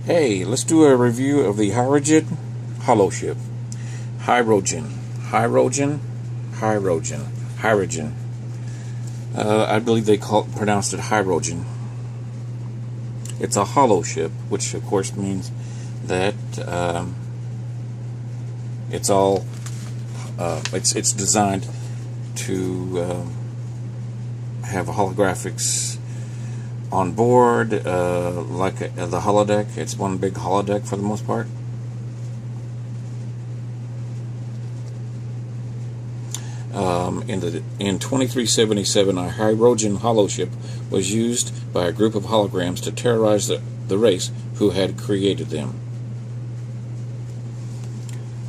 Hey, let's do a review of the Hirogen Holoship. Hirogen. I believe they pronounced it Hirogen. It's a holoship, which of course means that it's designed to have holographics on board, like the holodeck. It's one big holodeck for the most part. In 2377, a Hirogen holoship was used by a group of holograms to terrorize the race who had created them.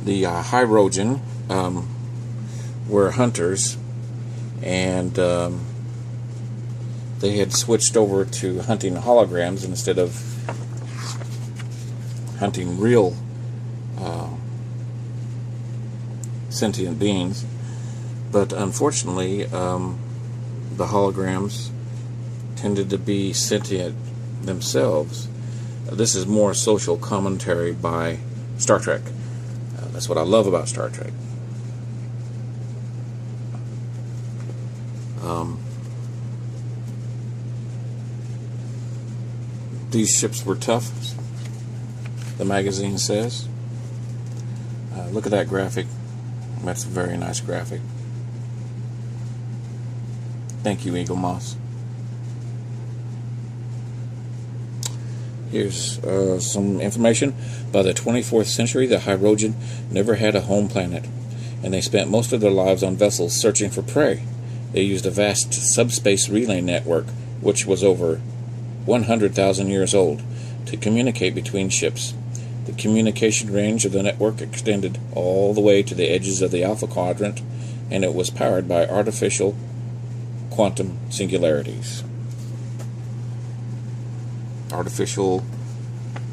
The Hirogen were hunters, and they had switched over to hunting holograms instead of hunting real sentient beings. But unfortunately, the holograms tended to be sentient themselves. This is more social commentary by Star Trek. That's what I love about Star Trek. These ships were tough, the magazine says. Look at that graphic. That's a very nice graphic. Thank you, Eaglemoss. Here's some information. By the 24th century, the Hirogen never had a home planet, and they spent most of their lives on vessels searching for prey. They used a vast subspace relay network, which was over 100,000 years old, to communicate between ships. The communication range of the network extended all the way to the edges of the Alpha Quadrant, and it was powered by artificial quantum singularities. Artificial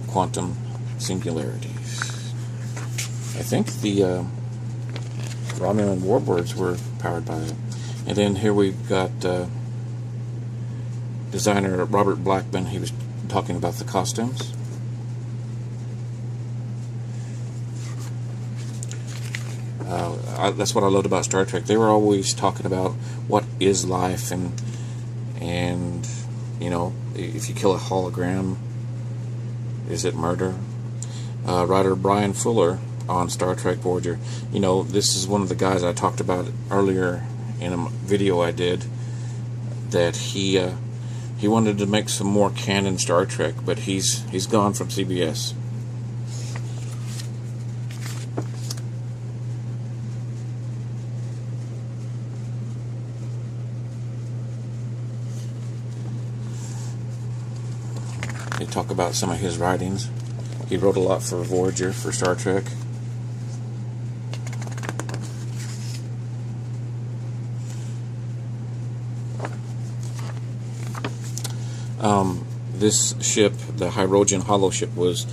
quantum singularities. I think the Romulan warbirds were powered by it. And then here we've got designer Robert Blackman. He was talking about the costumes. That's what I loved about Star Trek. They were always talking about what is life, and you know, if you kill a hologram, is it murder? Writer Brian Fuller on Star Trek Voyager. You know, this is one of the guys I talked about earlier in a video I did, that he wanted to make some more canon Star Trek, but he's gone from CBS. They talk about some of his writings. He wrote a lot for Voyager, for Star Trek. This ship, the Hirogen holoship, was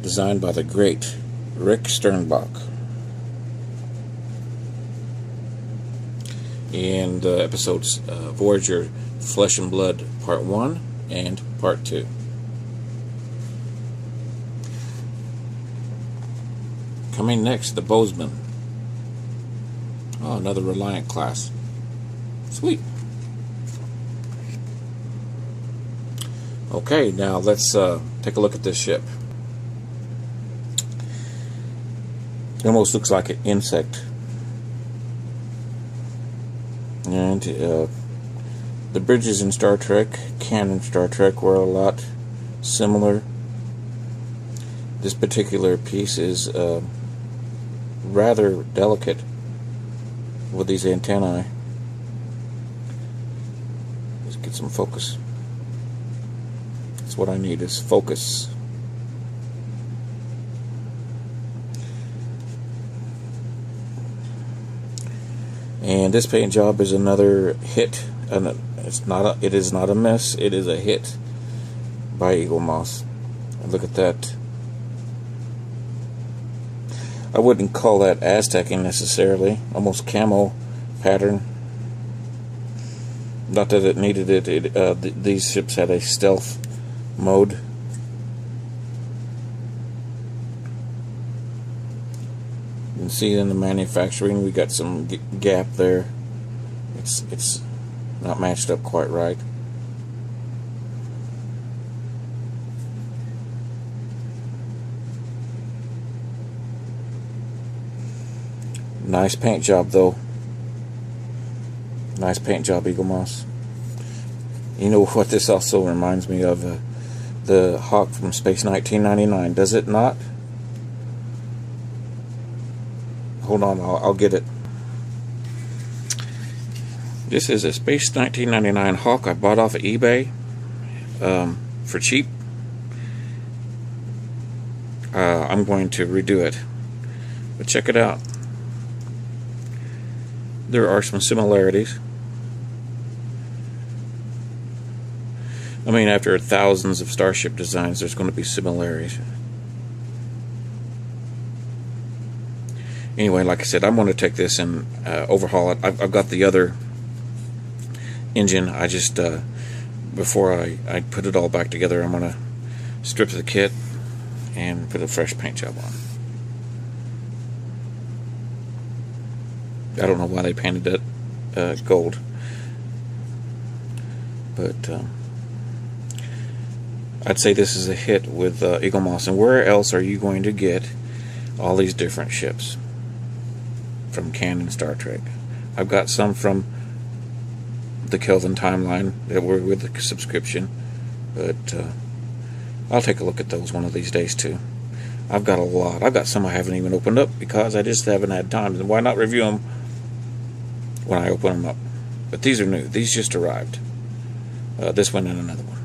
designed by the great Rick Sternbach. In the episodes Voyager Flesh and Blood Part 1 and Part 2. Coming next, the Bozeman. Oh, another Reliant class. Sweet. Okay, now let's take a look at this ship. It almost looks like an insect. And the bridges in Star Trek, canon Star Trek, were a lot similar. This particular piece is rather delicate with these antennae. Let's get some focus. That's what I need, is focus. And this paint job is another hit, and it is not a miss, it is a hit by Eaglemoss. Look at that. I wouldn't call that Aztecing necessarily, almost camo pattern. Not that it needed it. These ships had a stealth mode. see in the manufacturing we got some gap there. It's not matched up quite right. Nice paint job though. Nice paint job, Eaglemoss. You know what this also reminds me of? The Hawk from Space 1999, does it not? Hold on, I'll get it. This is a Space 1999 Hawk I bought off of eBay for cheap. I'm going to redo it, but check it out. There are some similarities. I mean, after thousands of Starship designs, there's going to be similarities. Anyway, like I said, I'm going to take this and overhaul it. I've got the other engine. I just, before I put it all back together, I'm going to strip the kit and put a fresh paint job on. I don't know why they painted it gold, but I'd say this is a hit with Eaglemoss. And where else are you going to get all these different ships from canon Star Trek? I've got some from the Kelvin timeline that were with the subscription, but I'll take a look at those one of these days too. I've got a lot. I've got some I haven't even opened up because I just haven't had time. And why not review them when I open them up? But these are new. These just arrived. This one and another one.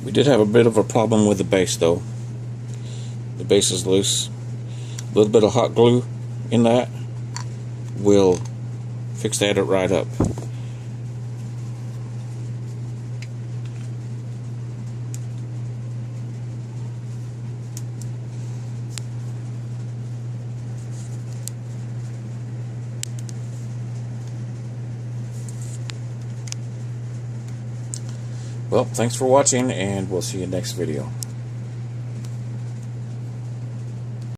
We did have a bit of a problem with the base though. The base is loose. A little bit of hot glue in that will fix that right up. Well, thanks for watching, and we'll see you next video.